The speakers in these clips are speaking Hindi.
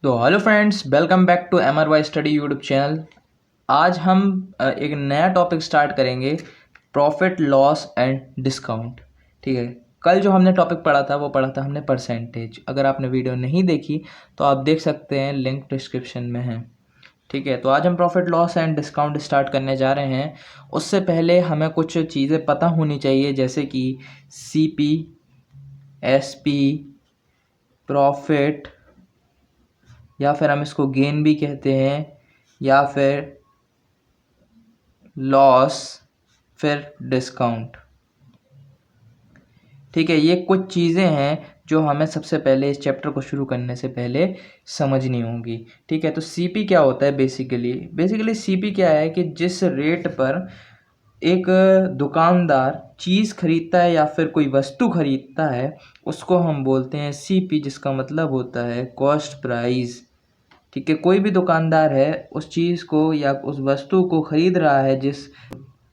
तो hello friends, welcome back to MRY study YouTube channel. आज हम एक नया टॉपिक स्टार्ट करेंगे, प्रॉफिट लॉस एंड डिस्काउंट। ठीक है, कल जो हमने टॉपिक पढ़ा था वो पढ़ा था हमने परसेंटेज। अगर आपने वीडियो नहीं देखी तो आप देख सकते हैं, लिंक डिस्क्रिप्शन में है। ठीक है, तो आज हम profit loss and discount start करने जा रहे हैं। उससे पहले हमें कुछ चीज़ें पता होनी चाहिए, जैसे कि CP, SP, प्रॉफिट, या फिर हम इसको गेन भी कहते हैं, या फिर लॉस, फिर डिस्काउंट। ठीक है, ये कुछ चीज़ें हैं जो हमें सबसे पहले इस चैप्टर को शुरू करने से पहले समझनी होंगी। ठीक है, तो सीपी क्या होता है? बेसिकली सीपी क्या है कि जिस रेट पर एक दुकानदार चीज़ खरीदता है या फिर कोई वस्तु खरीदता है, उसको हम बोलते हैं सीपी, जिसका मतलब होता है कॉस्ट प्राइस। ठीक है, कोई भी दुकानदार है उस चीज़ को या उस वस्तु को खरीद रहा है जिस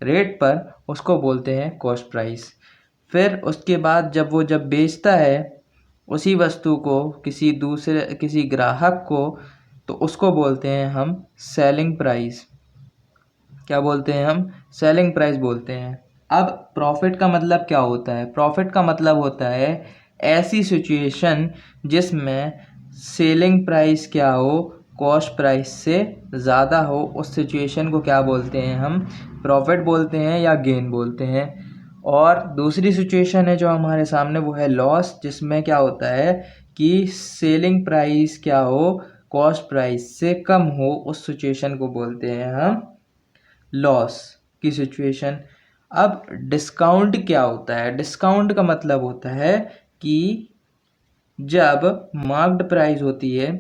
रेट पर, उसको बोलते हैं कॉस्ट प्राइस। फिर उसके बाद जब बेचता है उसी वस्तु को किसी ग्राहक को, तो उसको बोलते हैं हम सेलिंग प्राइस। क्या बोलते हैं हम? सेलिंग प्राइस बोलते हैं। अब प्रॉफिट का मतलब क्या होता है? प्रॉफिट का मतलब होता है ऐसी सिचुएशन जिसमें सेलिंग प्राइस क्या हो, कॉस्ट प्राइस से ज़्यादा हो। उस सिचुएशन को क्या बोलते हैं? हम प्रॉफिट बोलते हैं या गेन बोलते हैं। और दूसरी सिचुएशन है जो हमारे सामने, वो है लॉस, जिसमें क्या होता है कि सेलिंग प्राइस क्या हो, कॉस्ट प्राइस से कम हो। उस सिचुएशन को बोलते हैं हम लॉस की सिचुएशन। अब डिस्काउंट क्या होता है? डिस्काउंट का मतलब होता है कि जब मार्क्ड प्राइस होती है,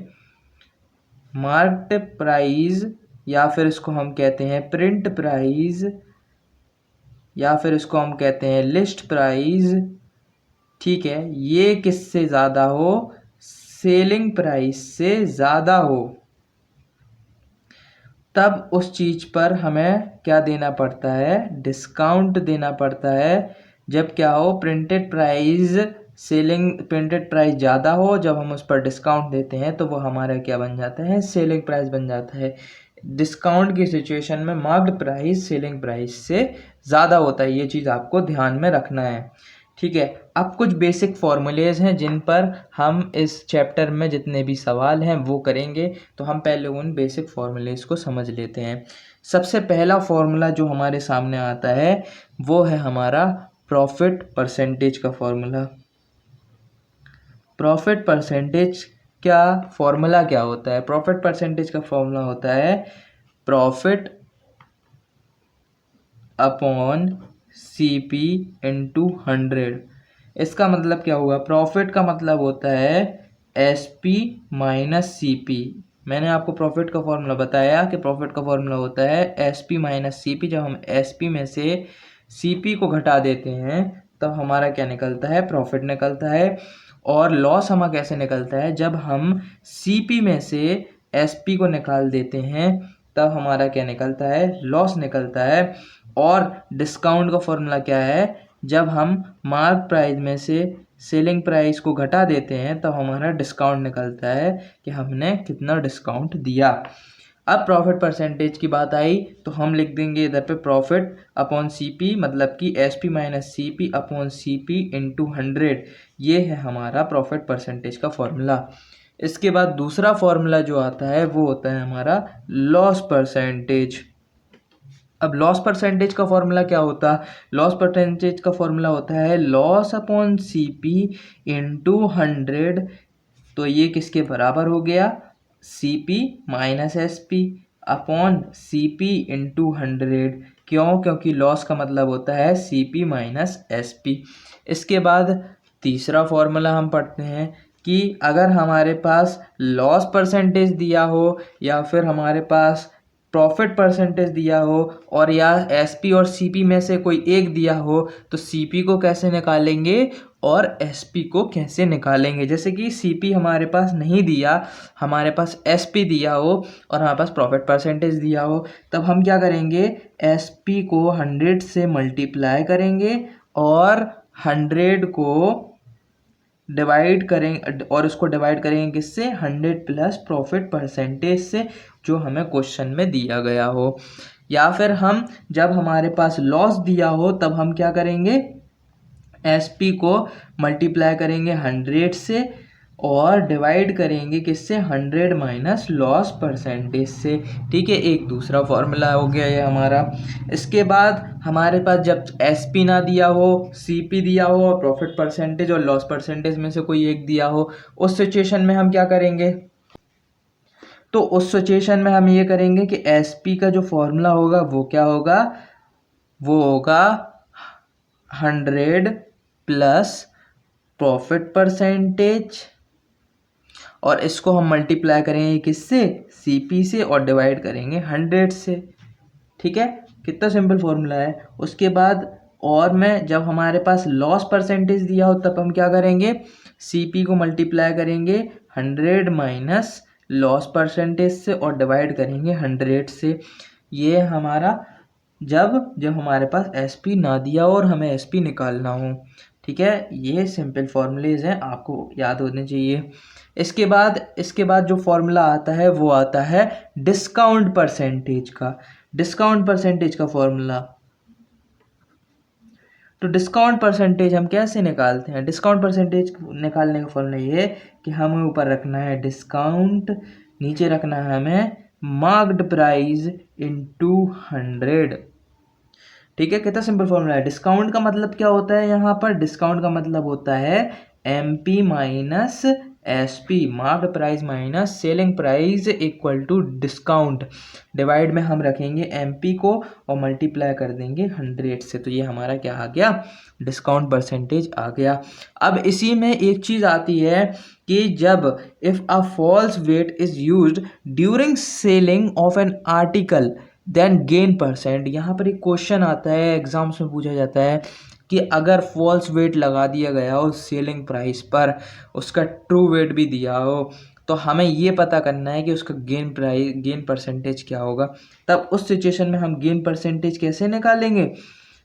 मार्क्ड प्राइस या फिर इसको हम कहते हैं प्रिंट प्राइस, या फिर इसको हम कहते हैं लिस्ट प्राइस। ठीक है, ये किससे ज़्यादा हो? सेलिंग प्राइस से ज़्यादा हो, तब उस चीज़ पर हमें क्या देना पड़ता है? डिस्काउंट देना पड़ता है। जब क्या हो? प्रिंटेड प्राइस ज़्यादा हो, जब हम उस पर डिस्काउंट देते हैं तो वो हमारा क्या बन जाता है? सेलिंग प्राइस बन जाता है। डिस्काउंट की सिचुएशन में मार्क्ड प्राइस सेलिंग प्राइस से ज़्यादा होता है। ये चीज़ आपको ध्यान में रखना है। ठीक है, अब कुछ बेसिक फॉर्मूलेज हैं जिन पर हम इस चैप्टर में जितने भी सवाल हैं वो करेंगे। तो हम पहले उन बेसिक फॉर्मूलेज को समझ लेते हैं। सबसे पहला फॉर्मूला जो हमारे सामने आता है वो है हमारा प्रॉफिट परसेंटेज का फॉर्मूला। प्रॉफिट परसेंटेज का फॉर्मूला क्या होता है? प्रॉफिट परसेंटेज का फॉर्मूला होता है प्रॉफिट अपॉन CP इंटू 100। इसका मतलब क्या हुआ? प्रॉफिट का मतलब होता है SP माइनस CP। मैंने आपको प्रॉफिट का फॉर्मूला बताया कि प्रॉफिट का फॉर्मूला होता है SP माइनस CP। जब हम SP में से CP को घटा देते हैं तब हमारा क्या निकलता है? प्रॉफिट निकलता है। और लॉस हमारा कैसे निकलता है? जब हम CP में से SP को निकाल देते हैं तब हमारा क्या निकलता है? लॉस निकलता है। और डिस्काउंट का फॉर्मूला क्या है? जब हम मार्क प्राइस में से सेलिंग प्राइस को घटा देते हैं तब हमारा डिस्काउंट निकलता है कि हमने कितना डिस्काउंट दिया। अब प्रॉफिट परसेंटेज की बात आई तो हम लिख देंगे इधर पे प्रॉफिट अपॉन CP, मतलब कि SP minus CP upon CP into 100। ये है हमारा प्रॉफिट परसेंटेज का फॉर्मूला। इसके बाद दूसरा फॉर्मूला जो आता है वो होता है हमारा लॉस परसेंटेज। अब लॉस परसेंटेज का फॉर्मूला क्या होता है? लॉस परसेंटेज का फॉर्मूला होता है लॉस अपॉन CP इंटू 100। तो ये किसके बराबर हो गया? CP minus SP upon CP into 100। क्यों? क्योंकि लॉस का मतलब होता है CP माइनस SP। इसके बाद तीसरा फॉर्मूला हम पढ़ते हैं कि अगर हमारे पास लॉस परसेंटेज दिया हो या फिर हमारे पास प्रॉफिट परसेंटेज दिया हो और या SP और CP में से कोई एक दिया हो, तो CP को कैसे निकालेंगे और SP को कैसे निकालेंगे। जैसे कि CP हमारे पास नहीं दिया, हमारे पास SP दिया हो और हमारे पास प्रॉफिट परसेंटेज दिया हो, तब हम क्या करेंगे? SP को 100 से मल्टीप्लाई करेंगे और 100 को डिवाइड करें और उसको डिवाइड करेंगे किससे, 100 प्लस प्रॉफिट परसेंटेज से, जो हमें क्वेश्चन में दिया गया हो। या फिर हम जब हमारे पास लॉस दिया हो तब हम क्या करेंगे, एसपी को मल्टीप्लाई करेंगे 100 से और डिवाइड करेंगे किससे, 100 माइनस लॉस परसेंटेज से। ठीक है, एक दूसरा फॉर्मूला हो गया ये हमारा। इसके बाद हमारे पास जब एसपी ना दिया हो, सीपी दिया हो और प्रॉफिट परसेंटेज और लॉस परसेंटेज में से कोई एक दिया हो, उस सिचुएशन में हम क्या करेंगे, तो उस सिचुएशन में हम ये करेंगे कि एसपी का जो फॉर्मूला होगा वो क्या होगा, वो होगा 100 प्लस प्रॉफिट परसेंटेज और इसको हम मल्टीप्लाई करेंगे किससे, सीपी से और डिवाइड करेंगे 100 से। ठीक है, कितना सिंपल फॉर्मूला है। उसके बाद और में जब हमारे पास लॉस परसेंटेज दिया हो तब हम क्या करेंगे, सीपी को मल्टीप्लाई करेंगे 100 माइनस लॉस परसेंटेज से और डिवाइड करेंगे 100 से। ये हमारा जब हमारे पास एसपी ना दिया हो और हमें एसपी निकालना हो। ठीक है, ये सिंपल फॉर्मूलेज हैं, आपको याद होने चाहिए। इसके बाद जो फॉर्मूला आता है वो आता है डिस्काउंट परसेंटेज का। डिस्काउंट परसेंटेज का फॉर्मूला, तो डिस्काउंट परसेंटेज हम कैसे निकालते हैं, डिस्काउंट परसेंटेज निकालने का फॉर्मूला ये है कि हमें ऊपर रखना है डिस्काउंट, नीचे रखना है हमें मार्क्ड प्राइस इनटू 100। ठीक है, कितना सिंपल फॉर्मूला है। डिस्काउंट का मतलब क्या होता है, यहाँ पर डिस्काउंट का मतलब होता है MP minus SP, marked price minus selling price equal to discount. Divide में हम रखेंगे एमपी को और मल्टीप्लाई कर देंगे 100 से, तो ये हमारा क्या आ गया, डिस्काउंट परसेंटेज आ गया। अब इसी में एक चीज़ आती है कि जब if a false weight is used during selling of an article then gain percent. यहाँ पर एक क्वेश्चन आता है, एग्जाम्स में पूछा जाता है कि अगर फॉल्स वेट लगा दिया गया हो सेलिंग प्राइस पर, उसका ट्रू वेट भी दिया हो, तो हमें ये पता करना है कि उसका गेन परसेंटेज क्या होगा। तब उस सिचुएशन में हम गेन परसेंटेज कैसे निकालेंगे,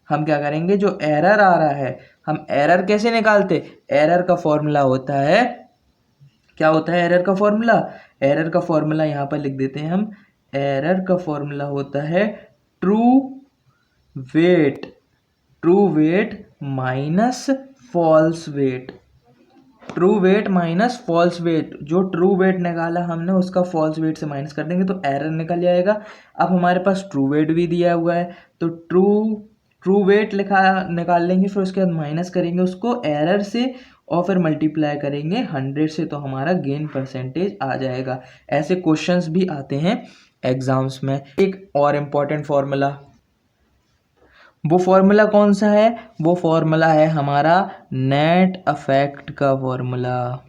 हम क्या करेंगे, जो एरर आ रहा है, हम एरर कैसे निकालते, एरर का फॉर्मूला होता है, क्या होता है एरर का फॉर्मूला, एरर का फॉर्मूला यहाँ पर लिख देते हैं हम। एरर का फॉर्मूला होता है true weight minus false weight, true weight minus false weight. जो ट्रू वेट निकाला हमने उसका फॉल्स वेट से माइनस कर देंगे तो एरर निकल जाएगा। अब हमारे पास ट्रू वेट भी दिया हुआ है तो ट्रू वेट निकाल लेंगे, फिर उसके बाद माइनस करेंगे उसको एरर से और फिर मल्टीप्लाई करेंगे 100 से, तो हमारा गेन परसेंटेज आ जाएगा। ऐसे क्वेश्चंस भी आते हैं एग्जाम्स में। एक और इम्पॉर्टेंट फॉर्मूला, वो फॉर्मूला कौन सा है, वो फॉर्मूला है हमारा नेट अफेक्ट का फॉर्मूला।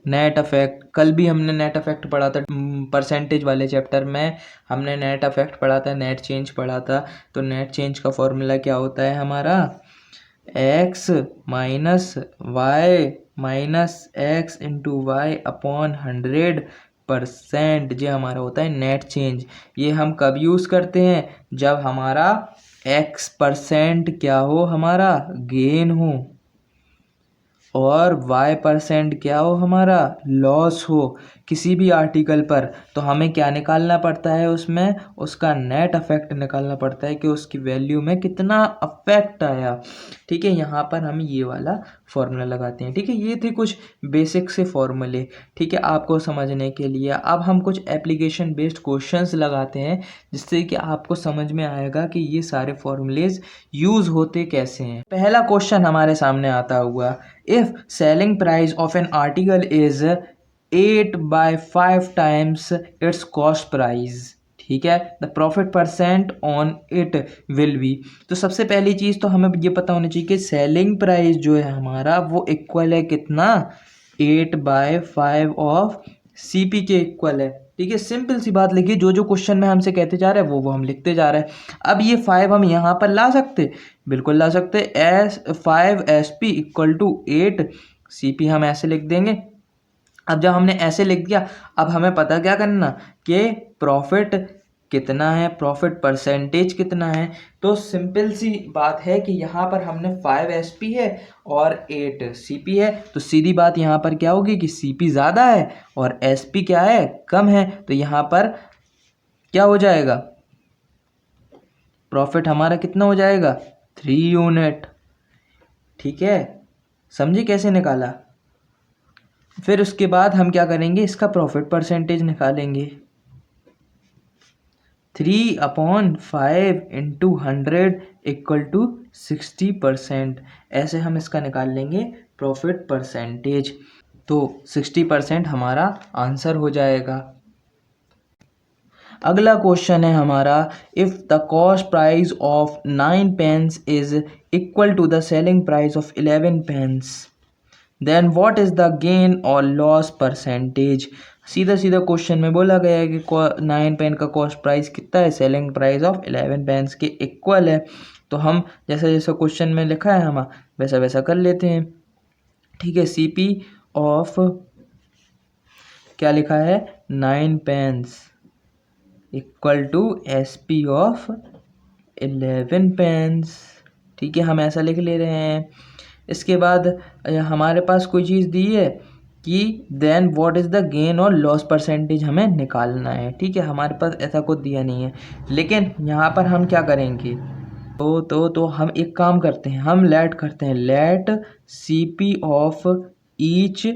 नेट अफेक्ट, कल भी हमने नेट अफेक्ट पढ़ा था, परसेंटेज वाले चैप्टर में हमने नेट अफेक्ट पढ़ा था, नेट चेंज पढ़ा था। तो नेट चेंज का फॉर्मूला क्या होता है हमारा, X minus Y minus X into Y upon 100%, ये हमारा होता है नेट चेंज। ये हम कब यूज़ करते हैं, जब हमारा x% क्या हो, हमारा गेन हो, और y% क्या हो, हमारा लॉस हो किसी भी आर्टिकल पर। तो हमें क्या निकालना पड़ता है, उसमें उसका नेट अफेक्ट निकालना पड़ता है कि उसकी वैल्यू में कितना अफेक्ट आया। ठीक है, यहाँ पर हम ये वाला फॉर्मूला लगाते हैं। ठीक है, ये थे कुछ बेसिक से फॉर्मूले, ठीक है, आपको समझने के लिए। अब हम कुछ एप्लीकेशन बेस्ड क्वेश्चंस लगाते हैं जिससे कि आपको समझ में आएगा कि ये सारे फॉर्मूलेज यूज़ होते कैसे हैं। पहला क्वेश्चन हमारे सामने आता हुआ, if selling price of an article is 8/5 times it's cost price, ठीक है, the profit percent on it will be. तो सबसे पहली चीज़ तो हमें ये पता होनी चाहिए कि सेलिंग प्राइस जो है हमारा वो इक्वल है कितना, 8/5 ऑफ सीपी के इक्वल है। ठीक है, सिंपल सी बात लिखिए, जो जो क्वेश्चन में हमसे कहते जा रहे हैं वो हम लिखते जा रहे हैं। अब ये 5 हम यहाँ पर ला सकते, बिल्कुल ला सकते। 5 SP इक्वल टू 8 CP हम ऐसे लिख देंगे। अब जब हमने ऐसे लिख दिया, अब हमें पता क्या करना कि प्रॉफिट कितना है, प्रॉफिट परसेंटेज कितना है। तो सिंपल सी बात है कि यहाँ पर हमने 5 SP है और 8 CP है, तो सीधी बात यहाँ पर क्या होगी कि CP ज़्यादा है और SP क्या है, कम है। तो यहाँ पर क्या हो जाएगा, प्रॉफिट हमारा कितना हो जाएगा, 3 यूनिट। ठीक है, समझे कैसे निकाला। फिर उसके बाद हम क्या करेंगे, इसका प्रॉफिट परसेंटेज निकालेंगे। 3/5 इंटू 100 इक्वल टू 60%। ऐसे हम इसका निकाल लेंगे प्रॉफिट परसेंटेज। तो 60% हमारा आंसर हो जाएगा। अगला क्वेश्चन है हमारा, if the cost price of 9 pence is equal to the selling price of 11 pence, then what is the gain or loss percentage. सीधा सीधा क्वेश्चन में बोला गया है कि 9 पेन का कॉस्ट प्राइस कितना है, सेलिंग प्राइस ऑफ 11 पेन्स के इक्वल है। तो हम जैसा जैसा क्वेश्चन में लिखा है हम वैसा वैसा कर लेते हैं। ठीक है, CP ऑफ क्या लिखा है, 9 pence equal to SP of 11 pence. ठीक है, हम ऐसा लिख ले रहे हैं। इसके बाद हमारे पास कोई चीज़ दी है कि then what is the gain or loss percentage हमें निकालना है। ठीक है, हमारे पास ऐसा कुछ दिया नहीं है, लेकिन यहाँ पर हम क्या करेंगे, तो हम एक काम करते हैं, हम लेट करते हैं, let CP of each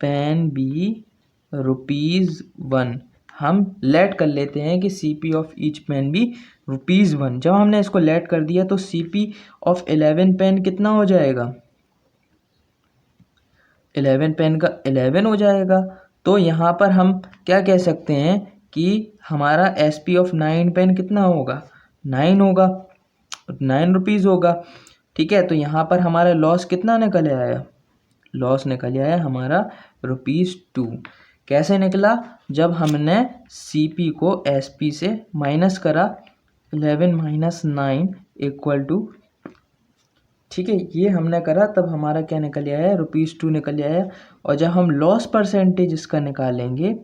pen be ₹1। हम लेट कर लेते हैं कि CP of each pen be ₹1। जब हमने इसको लेट कर दिया तो CP ऑफ 11 पेन कितना हो जाएगा, 11 पेन का 11 हो जाएगा। तो यहाँ पर हम क्या कह सकते हैं कि हमारा SP ऑफ 9 पेन कितना होगा, 9 होगा, 9 रुपीज़ होगा। ठीक है, तो यहाँ पर हमारा लॉस कितना निकल आया, लॉस निकल आया हमारा ₹2। कैसे निकला, जब हमने CP को SP से माइनस करा, 11 माइनस 9 इक्वल टू, ठीक है, ये हमने करा, तब हमारा क्या निकल आया, ₹2 निकल आया। और जब हम लॉस परसेंटेज इसका निकालेंगे,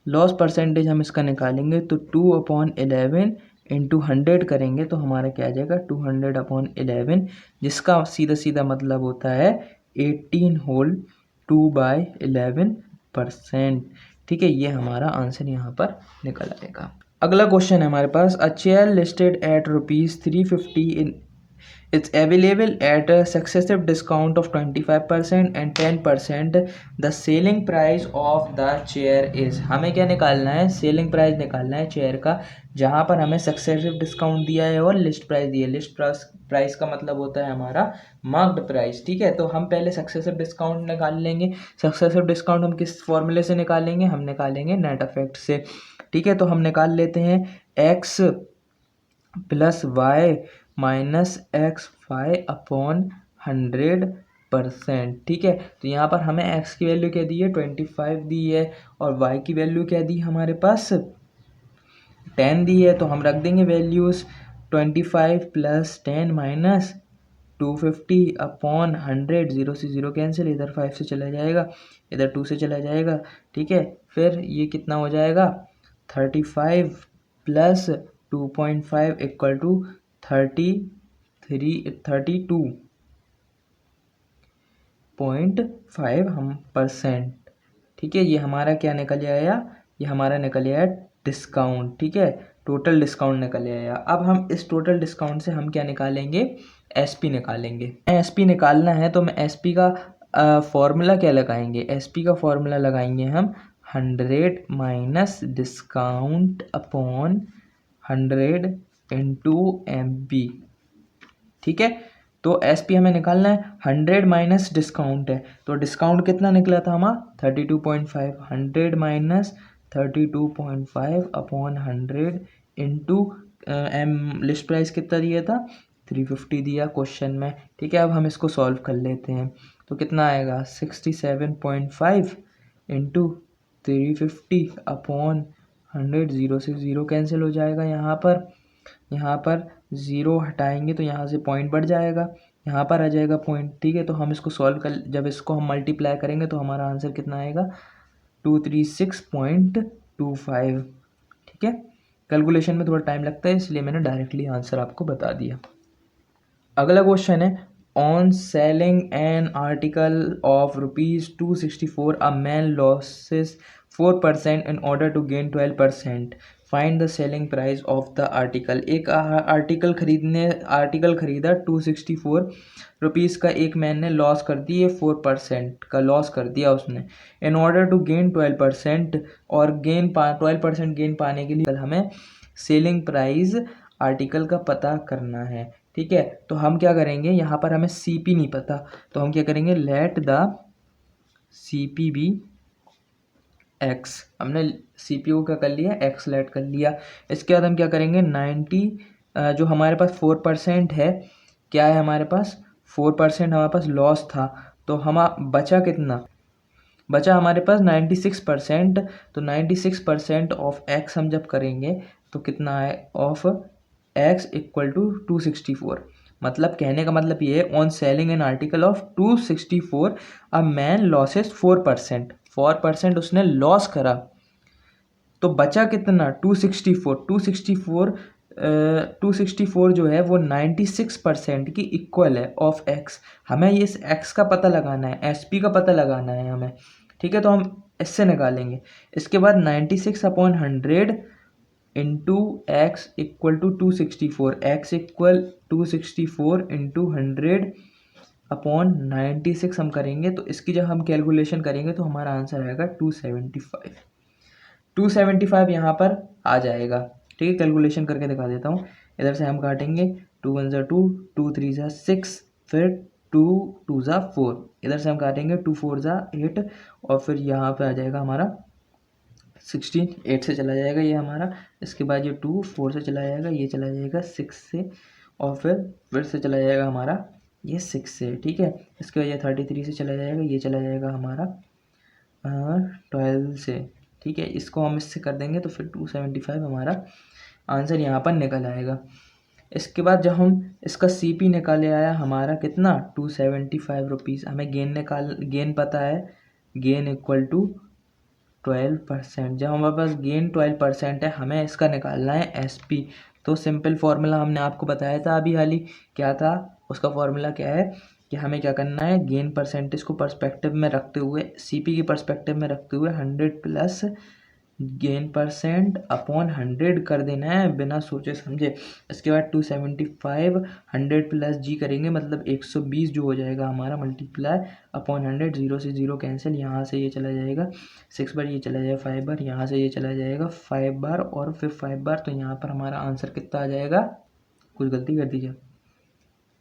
लॉस परसेंटेज हम इसका निकालेंगे तो 2/11 इंटू 100 करेंगे तो हमारा क्या आ जाएगा, 200/11, जिसका सीधा सीधा मतलब होता है 18 होल 2/11%। ठीक है, ये हमारा आंसर यहाँ पर निकल आएगा। अगला क्वेश्चन है हमारे पास, a chair listed at ₹350 in it's available at a successive discount of 25% and 10%. The selling price of the chair is, हमें क्या निकालना है, सेलिंग प्राइस निकालना है चेयर का, जहाँ पर हमें सक्सेसिव डिस्काउंट दिया है और लिस्ट प्राइस दिया है। लिस्ट प्राइस का मतलब होता है हमारा मार्क्ड प्राइस। ठीक है, तो हम पहले सक्सेसिव डिस्काउंट निकाल लेंगे। सक्सेसिव डिस्काउंट हम किस फॉर्मूले से निकालेंगे, हम निकालेंगे नेट इफेक्ट से। ठीक है, तो हम निकाल लेते हैं X plus Y minus X5/100%। ठीक है, तो यहाँ पर हमें X की वैल्यू क्या दी है, 25 दी है, और Y की वैल्यू क्या दी हमारे पास, 10 दी है। तो हम रख देंगे वैल्यूज़, 25 प्लस 10 माइनस 250/100, 0 से 0 कैंसिल, इधर 5 से चला जाएगा, इधर 2 से चला जाएगा। ठीक है, फिर ये कितना हो जाएगा, 35 प्लस 2.5 इक्वल टू 32.5%। ठीक है, ये हमारा क्या निकल आया, ये हमारा निकल आया डिस्काउंट। ठीक है, टोटल डिस्काउंट निकल आया। अब हम इस टोटल डिस्काउंट से हम क्या निकालेंगे, SP निकालेंगे। SP निकालना है तो मैं SP का फॉर्मूला क्या लगाएंगे, SP का फॉर्मूला लगाएंगे हम 100 minus discount upon 100 into MB। ठीक है, तो SP हमें निकालना है, 100 माइनस डिस्काउंट है, तो डिस्काउंट कितना निकला था हमारा 32.5, 100 minus 32.5 upon 100 into list price कितना दिया था, 350 दिया क्वेश्चन में। ठीक है, अब हम इसको सॉल्व कर लेते हैं, तो कितना आएगा, 67.5 इंटू 350 अपॉन 100, 0 से 0 कैंसिल हो जाएगा। यहाँ पर 0 हटाएंगे तो यहाँ से पॉइंट बढ़ जाएगा, यहाँ पर आ जाएगा पॉइंट। ठीक है, तो हम इसको सॉल्व कर, जब इसको हम मल्टीप्लाई करेंगे तो हमारा आंसर कितना आएगा, 236.25। ठीक है, कैलकुलेशन में थोड़ा टाइम लगता है, इसलिए मैंने डायरेक्टली आंसर आपको बता दिया। अगला क्वेश्चन है, on selling an article of ₹264 a man loses 4% in order to gain 12%, find the selling price of the article. एक आर्टिकल खरीदा 264 रुपीज़ का, एक मैन ने लॉस कर दिए 4% का लॉस कर दिया उसने। इन ऑर्डर टू गेन 12%, और 12% गेन पाने के लिए हमें सेलिंग प्राइस आर्टिकल का पता करना है। ठीक है, तो हम क्या करेंगे, यहाँ पर हमें CP नहीं पता, तो हम क्या करेंगे, let the CP be X। हमने CPU को क्या कर लिया, X लेट कर लिया। इसके बाद हम क्या करेंगे, 90 जो हमारे पास 4% है, क्या है हमारे पास 4% हमारे पास लॉस था, तो हम बचा कितना, बचा हमारे पास 96%। तो 96% ऑफ X हम जब करेंगे तो कितना है, ऑफ X इक्वल टू 264। मतलब कहने का मतलब ये है, on selling an article of 264 a man loses 4%, 4% उसने लॉस करा, तो बचा कितना 264 264 जो है वो 96% की इक्वल है ऑफ X। हमें इस X का पता लगाना है, SP का पता लगाना है हमें। ठीक है, तो हम इससे निकालेंगे। इसके बाद 96/100 into X equal to 264, X equal 264 into 100/96 हम करेंगे, तो इसकी जब हम कैलकुलेशन करेंगे तो हमारा आंसर आएगा 275। 275 यहाँ पर आ जाएगा। ठीक है, कैलकुलेशन करके दिखा देता हूँ। इधर से हम काटेंगे, 2 1 ज़ा 2, 2 3 ज़ा 6, फिर 2 2 ज़ा 4, इधर से हम काटेंगे 2 4 ज़ा 8, और फिर यहाँ पे आ जाएगा हमारा 16, 8 से चला जाएगा ये हमारा। इसके बाद ये 2 4 से चला जाएगा, ये चला जाएगा 6 से, और फिर से चला जाएगा हमारा ये 6 से। ठीक है, इसके बाद ये 33 से चला जाएगा, ये चला जाएगा हमारा 12 से। ठीक है, इसको हम इससे कर देंगे तो फिर 275 हमारा आंसर यहाँ पर निकल आएगा। इसके बाद जब हम इसका CP निकाले आया हमारा कितना 275 रुपीज़। हमें गेन पता है, गेन इक्वल टू 12%। जब हमारे पास गेन 12% है, हमें इसका निकालना है SP। तो सिंपल फार्मूला हमने आपको बताया था अभी हाल ही, क्या था उसका फार्मूला, क्या है कि हमें क्या करना है, गेन परसेंटेज को पर्सपेक्टिव में रखते हुए, CP की पर्सपेक्टिव में रखते हुए 100 प्लस गेन परसेंट अपॉन 100 कर देना है बिना सोचे समझे। इसके बाद 275 100 प्लस G करेंगे, मतलब 120 जो हो जाएगा हमारा, मल्टीप्लाई अपॉन 100, 0 से 0 कैंसिल, यहाँ से ये चला जाएगा 6 बार, ये चला जाएगा 5 बार, यहाँ से ये चला जाएगा 5 बार, और फिर 5 बार। तो यहाँ पर हमारा आंसर कितना आ जाएगा, कुछ गलती कर दीजिए,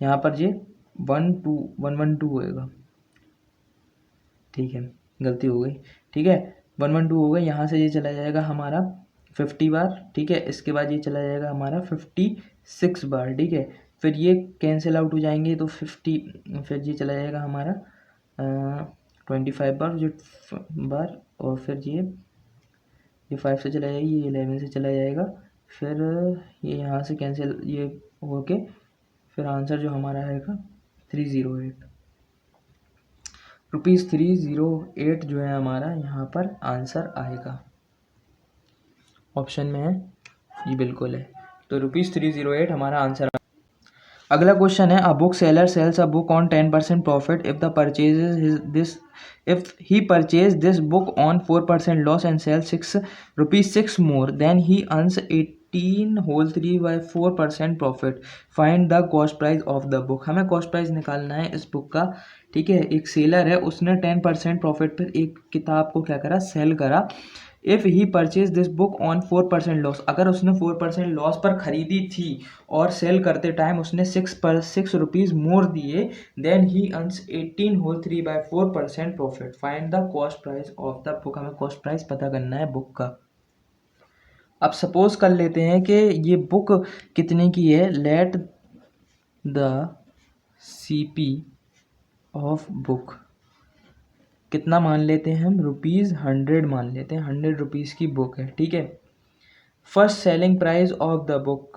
यहाँ पर ये 112 होएगा। ठीक है, गलती हो गई। ठीक है, 112 हो गई, यहाँ से ये चला जाएगा हमारा 50 बार। ठीक है, इसके बाद ये चला जाएगा हमारा 56 बार। ठीक है, फिर ये कैंसिल आउट हो जाएंगे, तो 50, फिर ये चला जाएगा हमारा 25 बार, जो बार, और फिर ये 5 से चला जाएगी, ये 11 से चला जाएगा, फिर ये यहाँ से कैंसिल ये होके, फिर आंसर जो हमारा आएगा 308 रुपीज़ 308 जो है हमारा यहाँ पर आंसर आएगा। ऑप्शन में है ये, बिल्कुल है, तो रुपीज़ 308 हमारा आंसर। अगला क्वेश्चन है, a book seller sells a book on 10% profit if he purchase this book on 4% loss and sell ₹6 more, then he earns 18/3/4% profit, find the cost price of the book. हमें कॉस्ट प्राइस निकालना है इस बुक का। ठीक है, एक सेलर है, उसने 10% प्रॉफिट पर एक किताब को क्या करा, सेल करा। If he purchase this book on 4% loss, अगर उसने 4% लॉस पर खरीदी थी और सेल करते टाइम उसने 6 रुपीज़ मोर दिए, then he earns 18/3/4% profit, find the cost price of the book. हमें कॉस्ट प्राइस पता करना है बुक का। अब सपोज कर लेते हैं कि ये बुक कितने की है, late the CP of book कितना मान लेते हैं हम, ₹100 मान लेते हैं, 100 रुपीज़ की बुक है। ठीक है, first selling price of the book,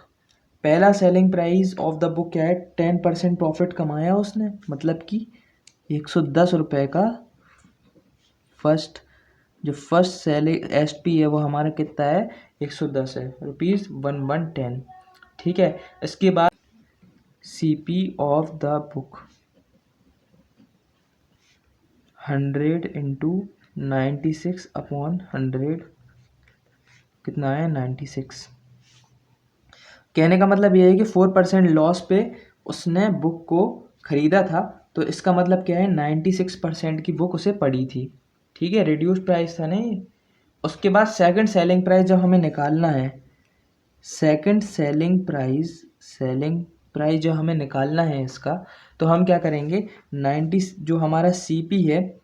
पहला selling price of the book क्या है, 10% प्रॉफिट कमाया उसने, मतलब कि 110 रुपये का फर्स्ट जो फर्स्ट सेलिंग एसपी है वो हमारा कितना है 110 है, ₹1110। ठीक है, इसके बाद CP of the book 100 into 96 upon 100 कितना है 96। कहने का मतलब ये है कि 4% लॉस पे उसने बुक को खरीदा था, तो इसका मतलब क्या है 96% की बुक उसे पड़ी थी। ठीक है, रिड्यूस प्राइस था नहीं। उसके बाद सेकंड सेलिंग प्राइस जब हमें निकालना है, सेलिंग प्राइस जो हमें निकालना है इसका, तो हम क्या करेंगे 90 जो हमारा सीपी है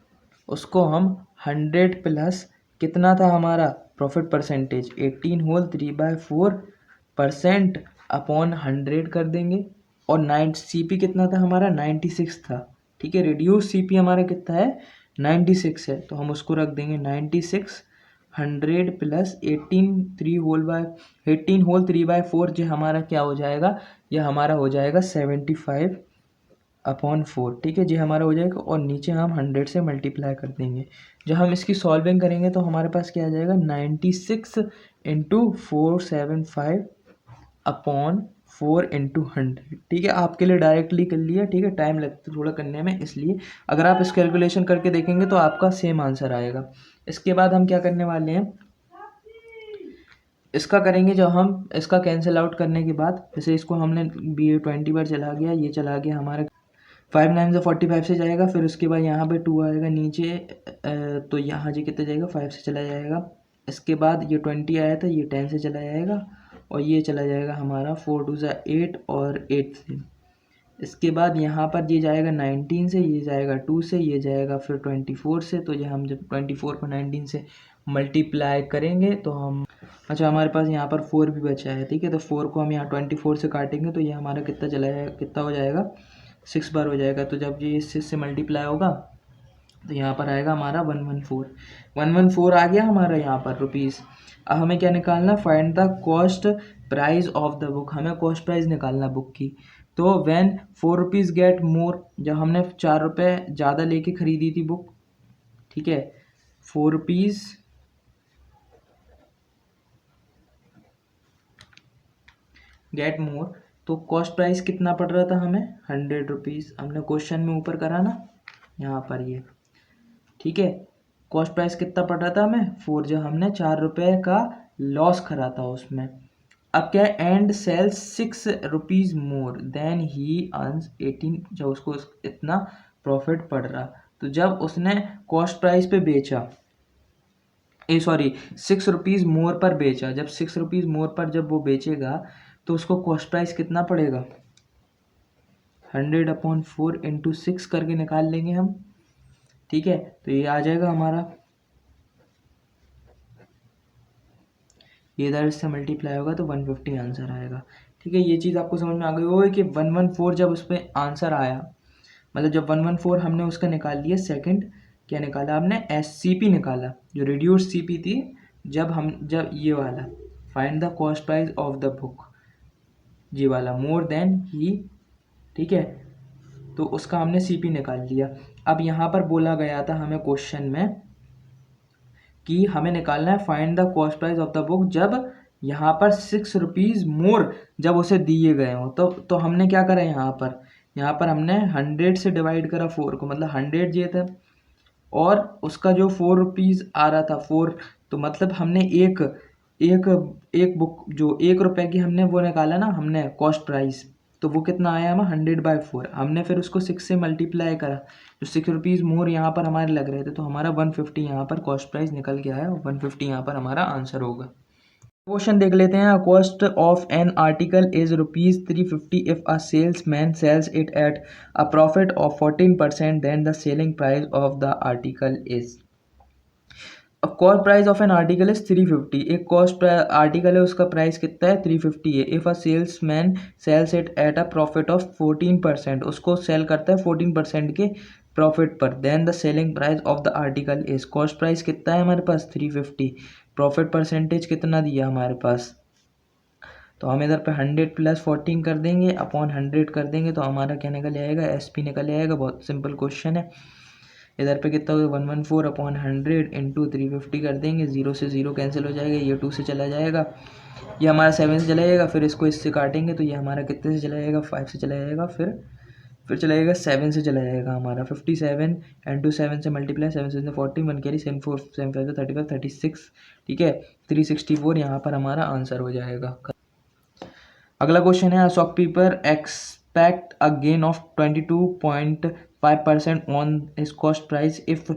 उसको हम 100 प्लस कितना था हमारा प्रॉफिट परसेंटेज 18 होल 3/4% अपॉन 100 कर देंगे। और 9 सीपी कितना था हमारा 96 था। ठीक है, रिड्यूस सीपी हमारा कितना है 96 है, तो हम उसको रख देंगे 96 100 प्लस 18 होल 3/4 जो हमारा क्या हो जाएगा, यह हमारा हो जाएगा 75 अपॉन 4। ठीक है, जी हमारा हो जाएगा और नीचे हम 100 से मल्टीप्लाई कर देंगे। जब हम इसकी सॉल्विंग करेंगे तो हमारे पास क्या आ जाएगा 96 इंटू 475 अपॉन 4 इंटू 100। ठीक है, आपके लिए डायरेक्टली कर लिया। ठीक है, टाइम लगता है थोड़ा करने में, इसलिए अगर आप इस कैलकुलेशन करके देखेंगे तो आपका सेम आंसर आएगा। इसके बाद हम क्या करने वाले हैं, इसका करेंगे जब हम इसका कैंसिल आउट करने के बाद, जैसे इसको हमने B20 बार चला गया, ये चला गया हमारा 5 9 से 45 से जाएगा, फिर उसके बाद यहाँ पे 2 आएगा नीचे, तो यहाँ जी कितने जाएगा 5 से चला जाएगा। इसके बाद ये 20 आया था, ये 10 से चला जाएगा और ये चला जाएगा हमारा 4 2 ज़ा 8 और 8 से। इसके बाद यहाँ पर ये जाएगा 19 से, ये जाएगा 2 से, ये जाएगा फिर 24 से। तो ये हम जब 24 को 19 से मल्टीप्लाई करेंगे तो हम, अच्छा हमारे पास यहाँ पर 4 भी बचा है। ठीक है, तो 4 को हम यहाँ 24 से काटेंगे तो ये हमारा कितना चला जाएगा, कितना हो जाएगा 6 बार हो जाएगा। तो जब ये 6 से मल्टीप्लाई होगा तो यहाँ पर आएगा हमारा 114 आ गया हमारा यहाँ पर रुपीज़। अब हमें क्या निकालना, find the cost price of the book. हमें कॉस्ट प्राइस निकालना बुक की। तो व्हेन 4 रुपीज़ गेट मोर, जब हमने 4 रुपये ज़्यादा लेके ख़रीदी थी बुक, ठीक है 4 रुपीज़ गेट मोर, तो कॉस्ट प्राइस कितना पड़ रहा था हमें 100 रुपीज़। हमने क्वेश्चन में ऊपर करा ना यहाँ पर ये, ठीक है कॉस्ट प्राइस कितना पड़ रहा था हमें 4, जो हमने 4 रुपये का लॉस करा था उसमें। अब क्या है, and sells 6 rupees more then he earns 18, जब उसको इतना प्रॉफिट पड़ रहा, तो जब उसने कॉस्ट प्राइस पे बेचा, 6 रुपीज़ मोर पर बेचा, जब 6 रुपीज़ मोर पर जब वो बेचेगा तो उसको कॉस्ट प्राइस कितना पड़ेगा 100 अपॉन 4 इंटू 6 करके निकाल लेंगे हम। ठीक है, तो ये आ जाएगा हमारा, ये इधर इससे मल्टीप्लाई होगा तो 150 आंसर आएगा। ठीक है, ये चीज़ आपको समझ में आ गई होगी कि 114 जब उस पर आंसर आया, मतलब जब 114 हमने उसका निकाल लिया, सेकंड क्या निकाला हमने SCP निकाला, जो रिड्यूस CP थी। जब ये वाला find the cost price of the book, ये वाला मोर देन ही, ठीक है, तो उसका हमने CP निकाल लिया। अब यहाँ पर बोला गया था हमें क्वेश्चन में कि हमें निकालना है find the cost price of the book जब यहाँ पर 6 रुपीज़ मोर जब उसे दिए गए हों। तो हमने क्या करा यहाँ पर हमने 100 से डिवाइड करा 4 को, मतलब 100 ये था और उसका जो 4 रुपीज़ आ रहा था 4, तो मतलब हमने एक बुक जो 1 रुपये की हमने वो निकाला ना हमने कॉस्ट प्राइस, तो वो कितना आया हमें 100/4। हमने फिर उसको 6 से मल्टीप्लाई करा, जो 6 रुपीज़ मोर यहाँ पर हमारे लग रहे थे, तो हमारा 150 यहाँ पर कॉस्ट प्राइस निकल के आया और 150 यहाँ पर हमारा आंसर होगा। क्वेश्चन देख लेते हैं। Cost of an article is ₹350 if a salesman sells it at a profit of 14%, then the selling price of the article is. Cost price of an article is 350। एक कॉस्ट आर्टिकल है उसका प्राइस कितना है 350 है। If a salesman sells it at a profit of 14%, उसको सेल करता है 14% के प्रॉफिट पर, then the selling price of the article is. Cost price कितना है हमारे पास 350, प्रॉफिट परसेंटेज कितना दिया हमारे पास, तो हम इधर पे 100 प्लस 14 कर देंगे अपॉन 100 कर देंगे, तो हमारा क्या निकल आएगा SP निकल आएगा। बहुत सिंपल क्वेश्चन है। इधर पे कितना होगा 114/100 इंटू 350 कर देंगे, 0 से 0 कैंसिल हो जाएगा, ये 2 से चला जाएगा, ये हमारा 7 से चला जाएगा, फिर इसको इससे काटेंगे तो ये हमारा कितने से चला जाएगा 5 से चला जाएगा, फिर चला जाएगा 7 से चला जाएगा हमारा 57 इंटू 7 से मल्टीप्लाई, 7 से 40 1 कैरी 7 4 7 5 35 36, ठीक है 364 यहाँ पर हमारा आंसर हो जाएगा। अगला क्वेश्चन है shopkeeper expect a gain of 22.5% on his cost price if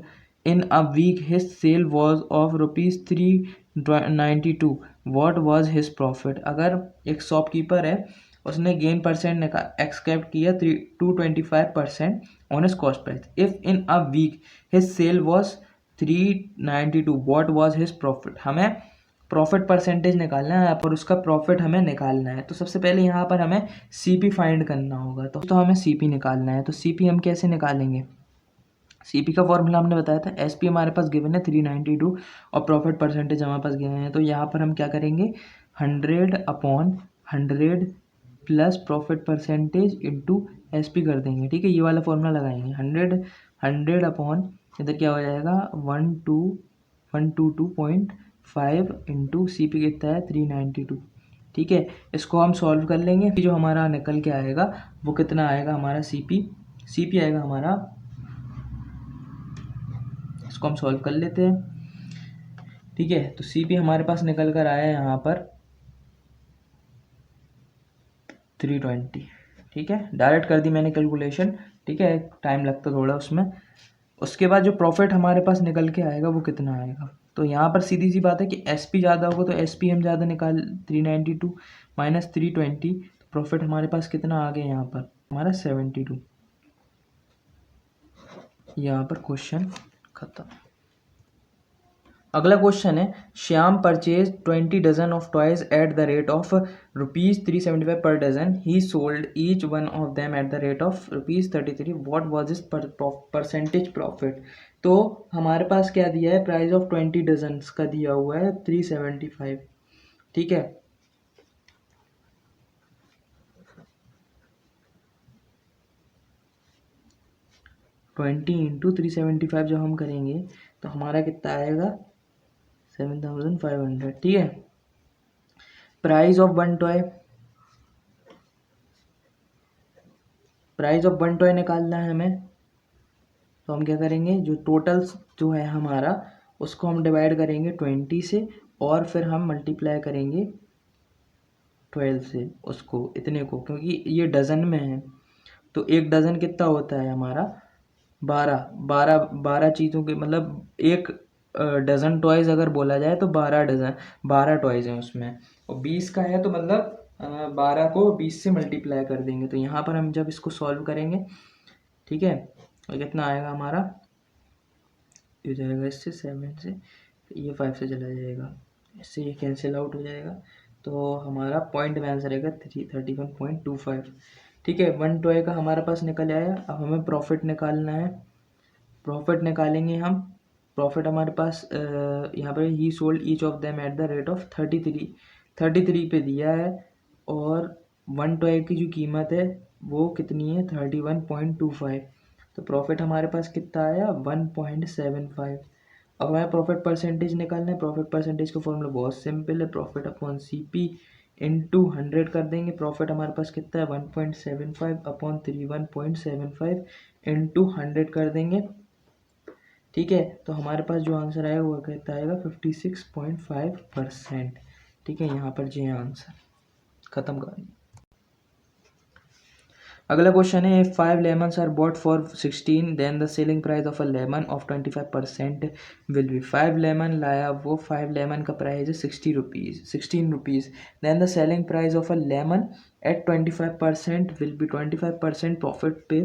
in a week his sale was of ₹392, what was his profit. अगर एक शॉपकीपर है उसने गेन परसेंट एक्सपेक्ट किया 225% on his cost price, if in a week his sale was 392, what was his profit. हमें प्रॉफिट परसेंटेज निकालना है और उसका प्रॉफिट हमें निकालना है। तो सबसे पहले यहाँ पर हमें सीपी फाइंड करना होगा, तो हमें सीपी निकालना है। तो सीपी हम कैसे निकालेंगे, सीपी का फॉर्मूला हमने बताया था, एसपी हमारे पास गिवन है 392 और प्रॉफिट परसेंटेज हमारे पास गिवन है। तो यहाँ पर हम क्या करेंगे 100/100 plus profit percentage into SP कर देंगे, ठीक है ये वाला फॉर्मूला लगाएंगे 100 अपॉन इधर क्या हो जाएगा 122.5 इंटू सी पी कितना है 392, ठीक है इसको हम सॉल्व कर लेंगे, जो हमारा निकल के आएगा वो कितना आएगा हमारा सीपी आएगा हमारा, इसको हम सॉल्व कर लेते हैं, ठीक है तो सीपी हमारे पास निकल कर आया है यहाँ पर 320, ठीक है डायरेक्ट कर दी मैंने कैलकुलेशन, ठीक है टाइम लगता थोड़ा उसमें। उसके बाद जो प्रॉफिट हमारे पास निकल के आएगा वो कितना आएगा, तो यहाँ पर सीधी सी बात है कि एसपी ज़्यादा होगा तो एसपी हम ज़्यादा निकाल 392 माइनस 320, तो प्रॉफिट हमारे पास कितना आ गया यहाँ पर हमारा 72। यहाँ पर क्वेश्चन खत्म। अगला क्वेश्चन है Shyam purchase 20 dozen of toys at the rate of ₹375 per dozen, he sold each one of them at the rate of ₹33, what was his percentage profit. तो हमारे पास क्या दिया है प्राइस ऑफ 20 डजन का दिया हुआ है 375, ठीक है 20 इंटू 375 जब हम करेंगे तो हमारा कितना आएगा 7500, ठीक है। प्राइस ऑफ वन टॉय निकालना है हमें, तो हम क्या करेंगे जो टोटल जो है हमारा उसको हम डिवाइड करेंगे 20 से और फिर हम मल्टीप्लाई करेंगे 12 से उसको इतने को, क्योंकि ये डज़न में है तो एक डज़न कितना होता है हमारा 12 चीज़ों के मतलब एक डज़न टॉयज़ अगर बोला जाए तो 12 टॉयज़ हैं उसमें, और 20 का है तो मतलब 12 को 20 से मल्टीप्लाई कर देंगे। तो यहाँ पर हम जब इसको सॉल्व करेंगे, ठीक है और कितना आएगा हमारा हो जाएगा इससे 7 से ये 5 से चला जाएगा, इससे ये कैंसिल आउट हो जाएगा, तो हमारा पॉइंट में आंसर आएगा 31.25, ठीक है। वन टॉय का हमारे पास निकल आया। अब हमें प्रॉफिट निकालना है, प्रॉफिट निकालेंगे हम, प्रॉफिट हमारे पास यहाँ पर ही sold each of them at the rate of 33 पे दिया है, और वन टॉय की जो कीमत है वो कितनी है 31.25, तो प्रॉफिट हमारे पास कितना आया 1.75। अब हमें प्रॉफिट परसेंटेज निकालना है, प्रॉफिट परसेंटेज का फॉर्मूला बहुत सिंपल है, प्रॉफिट अपॉन सीपी इंटू 100 कर देंगे, प्रॉफिट हमारे पास कितना है 1.75 अपॉन 31.75 इंटू 100 कर देंगे, ठीक है तो हमारे पास जो आंसर आएगा वो कहता आएगा 56.5%, ठीक है यहाँ पर जी आंसर खत्म करेंगे। अगला क्वेश्चन है 5 lemons are bought for 16 then the selling price of a lemon of 25% will be. 5 lemon लाया, वो 5 लेमन का प्राइस है 16 rupees, then the selling price of a lemon at 25% will be 25% profit पे,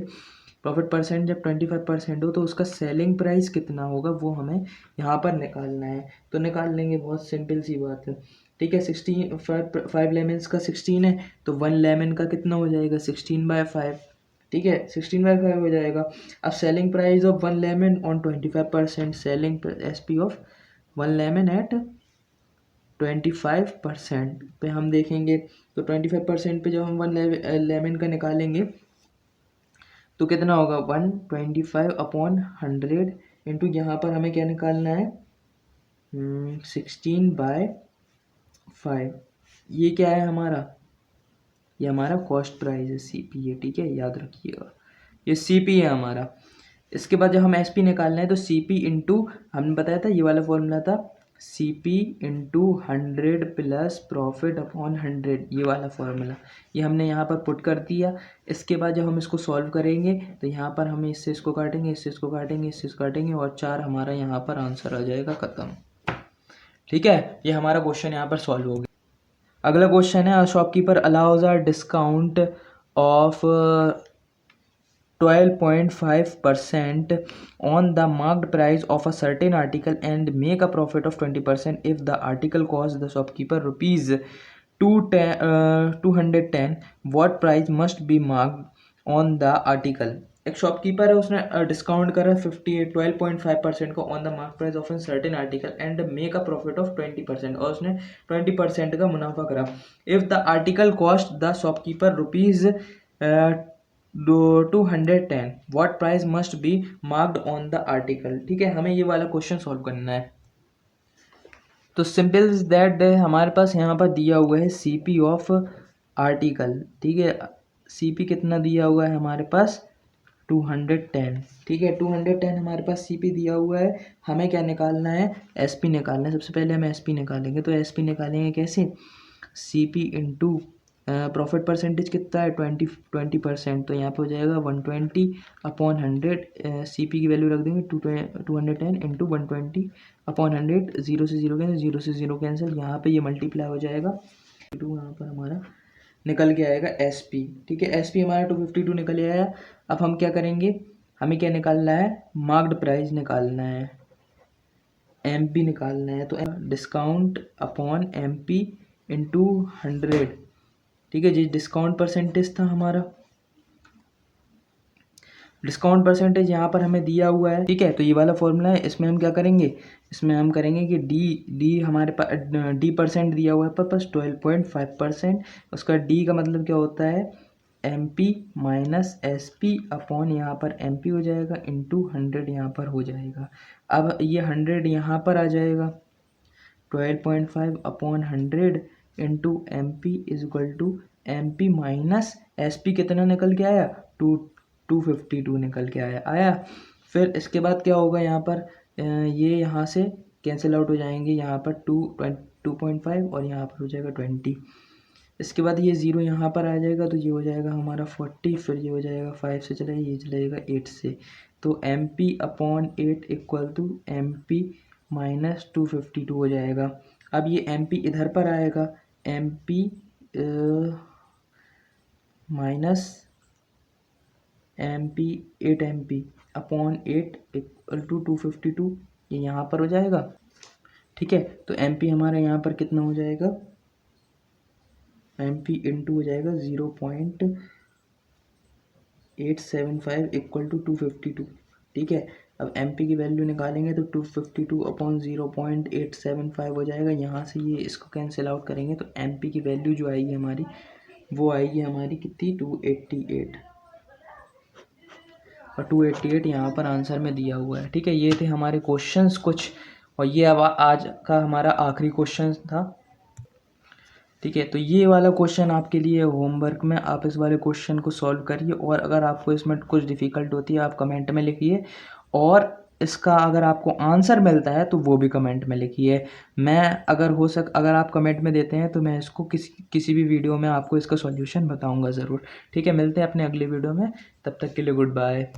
प्रॉफिट परसेंट जब 25% हो तो उसका सेलिंग प्राइस कितना होगा वो हमें यहाँ पर निकालना है। तो निकाल लेंगे, बहुत सिंपल सी बात है, ठीक है 5 लेमन्स का 16 है तो 1 लेमन का कितना हो जाएगा 16/5, ठीक है 16/5 हो जाएगा। अब selling price of 1 lemon on 25%, selling SP of 1 lemon at 25% पे हम देखेंगे, तो 25% पे जब हम 1 लेमन का निकालेंगे तो कितना होगा 125 अपॉन 100 इंटू यहाँ पर हमें क्या निकालना है 16/5। ये क्या है हमारा, ये हमारा कॉस्ट प्राइस है CP है, ठीक है, याद रखिएगा ये CP है हमारा। इसके बाद जब हम SP निकालना है तो CP इंटू हमने बताया था ये वाला फॉर्मूला था CP into 100 plus profit upon 100, ये वाला फॉर्मूला ये हमने यहाँ पर पुट कर दिया। इसके बाद जब हम इसको सॉल्व करेंगे तो यहाँ पर हमें इससे इसको काटेंगे, इससे इसको काटेंगे, इससे इसको काटेंगे और 4 हमारा यहाँ पर आंसर आ जाएगा, ख़त्म। ठीक है, ये हमारा क्वेश्चन यहाँ पर सॉल्व हो गया। अगला क्वेश्चन है shopkeeper allows a discount of 12.5% on the marked price of a certain article and make a profit of 20% if the article costs the shopkeeper rupees 210. What price must be marked on the article? एक शॉपकीपर है, उसने डिस्काउंट करा 12.5% को on the mark price of an certain article and make a profit of 20% और उसने 20% का मुनाफा करा। If the article cost the shopkeeper rupees 210, what price must be marked on the article. ठीक है, हमें ये वाला क्वेश्चन सॉल्व करना है। तो सिंपल इज दैट हमारे पास यहाँ पर दिया हुआ है CP ऑफ आर्टिकल। ठीक है, CP कितना दिया हुआ है हमारे पास 210। ठीक है, 210 हमारे पास CP दिया हुआ है। हमें क्या निकालना है, SP निकालना है। सबसे पहले हम SP निकालेंगे, तो SP निकालेंगे कैसे, CP इंटू प्रॉफिट परसेंटेज कितना है 20%, तो यहाँ पे हो जाएगा 120 अपॉन 100। CP की वैल्यू रख देंगे 210 इंटू 120 अपॉन 100। 0 से 0 कैंसिल, 0 से 0 कैंसिल, यहाँ पे ये मल्टीप्लाई हो जाएगा 2, यहाँ पर हमारा निकल के आएगा SP। ठीक है, SP हमारा 252 निकल आया। अब हम क्या करेंगे, हमें क्या निकालना है, मार्क्ड प्राइस निकालना है, MP निकालना है। तो डिस्काउंट अपॉन MP इंटू 100। ठीक है जी, डिस्काउंट परसेंटेज था हमारा, डिस्काउंट परसेंटेज यहाँ पर हमें दिया हुआ है। ठीक है, तो ये वाला फॉर्मूला है, इसमें हम क्या करेंगे, इसमें हम करेंगे कि डी हमारे पास D% दिया हुआ है पर पास 12.5%। उसका D का मतलब क्या होता है MP माइनस SP अपॉन यहाँ पर MP हो जाएगा इंटू 100 यहाँ पर हो जाएगा। अब ये 100 यहाँ पर आ जाएगा, 12.5 upon 100 into MP is equal to MP minus SP कितना निकल के आया 252 निकल के आया। फिर इसके बाद क्या होगा, यहाँ पर ये यहाँ से कैंसिल आउट हो जाएंगे, यहाँ पर 2.5 और यहाँ पर हो जाएगा 20। इसके बाद ये 0 यहाँ पर आ जाएगा, तो ये हो जाएगा हमारा 40। फिर ये हो जाएगा 5 से चला, ये चलेगा 8 से, तो MP upon 8 equal to MP minus 252 हो जाएगा। अब ये MP इधर पर आएगा, MP minus MP 8 MP upon 8 equal to 252, ये यहाँ पर हो जाएगा। ठीक है, तो MP हमारा यहाँ पर कितना हो जाएगा, MP इंटू हो जाएगा 0.875 इक्वल टू 252। ठीक है, अब MP की वैल्यू निकालेंगे तो 252 अपॉन 0.875 हो जाएगा। यहाँ से ये इसको कैंसिल आउट करेंगे तो MP की वैल्यू जो आएगी हमारी, वो आएगी हमारी कितनी 288, और 288 यहाँ पर आंसर में दिया हुआ है। ठीक है, ये थे हमारे क्वेश्चंस कुछ, और ये अब आज का हमारा आखिरी क्वेश्चन था। ठीक है, तो ये वाला क्वेश्चन आपके लिए होमवर्क में, आप इस वाले क्वेश्चन को सॉल्व करिए, और अगर आपको इसमें कुछ डिफ़िकल्ट होती है आप कमेंट में लिखिए, और इसका अगर आपको आंसर मिलता है तो वो भी कमेंट में लिखिए। मैं अगर आप कमेंट में देते हैं तो मैं इसको किसी भी वीडियो में आपको इसका सॉल्यूशन बताऊंगा ज़रूर। ठीक है, मिलते हैं अपने अगले वीडियो में, तब तक के लिए गुड बाय।